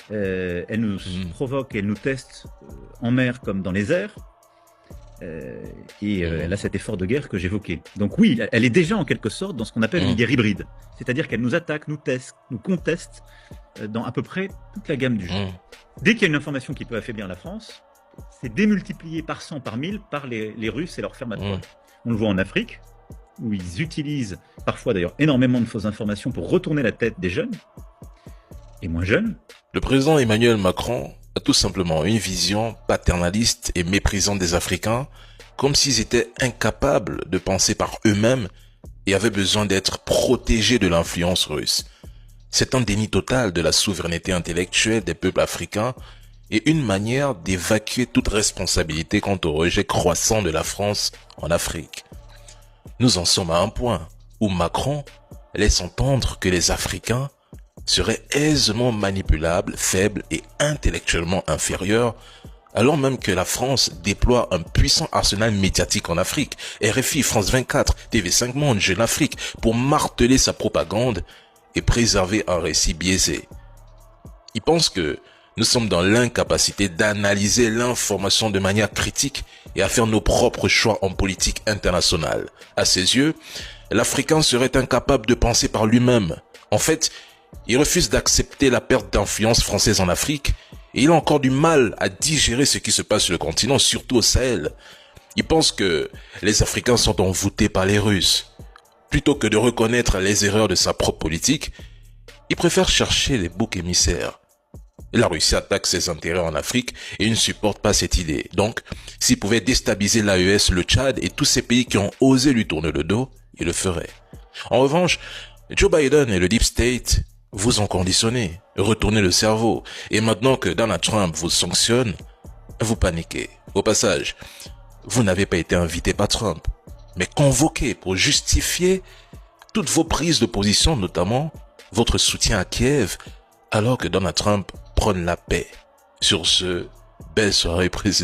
Elle nous provoque, elle nous teste en mer comme dans les airs. Elle a cet effort de guerre que j'évoquais. Donc oui, elle est déjà en quelque sorte dans ce qu'on appelle une guerre hybride. C'est-à-dire qu'elle nous attaque, nous teste, nous conteste dans à peu près toute la gamme du jeu. Dès qu'il y a une information qui peut affaiblir la France, c'est démultiplié par 100, par 1000 par les Russes et leurs fermes à toile. On le voit en Afrique, où ils utilisent parfois d'ailleurs énormément de fausses informations pour retourner la tête des jeunes et moins jeunes. Le président Emmanuel Macron a tout simplement une vision paternaliste et méprisante des Africains, comme s'ils étaient incapables de penser par eux-mêmes et avaient besoin d'être protégés de l'influence russe. C'est un déni total de la souveraineté intellectuelle des peuples africains et une manière d'évacuer toute responsabilité quant au rejet croissant de la France en Afrique. Nous en sommes à un point où Macron laisse entendre que les Africains seraient aisément manipulables, faibles et intellectuellement inférieurs, alors même que la France déploie un puissant arsenal médiatique en Afrique, RFI, France 24, TV5 Monde, Jeune Afrique, pour marteler sa propagande et préserver un récit biaisé. Il pense que nous sommes dans l'incapacité d'analyser l'information de manière critique et à faire nos propres choix en politique internationale. À ses yeux, l'Africain serait incapable de penser par lui-même. En fait, il refuse d'accepter la perte d'influence française en Afrique et il a encore du mal à digérer ce qui se passe sur le continent, surtout au Sahel. Il pense que les Africains sont envoûtés par les Russes. Plutôt que de reconnaître les erreurs de sa propre politique, il préfère chercher les boucs émissaires. La Russie attaque ses intérêts en Afrique et il ne supporte pas cette idée. Donc, s'il pouvait déstabiliser l'AES, le Tchad et tous ces pays qui ont osé lui tourner le dos, il le ferait. En revanche, Joe Biden et le Deep State vous ont conditionné, retourné le cerveau. Et maintenant que Donald Trump vous sanctionne, vous paniquez. Au passage, vous n'avez pas été invité par Trump, mais convoqué pour justifier toutes vos prises de position, notamment votre soutien à Kiev, alors que Donald Trump prône la paix. Sur ce, belle soirée président.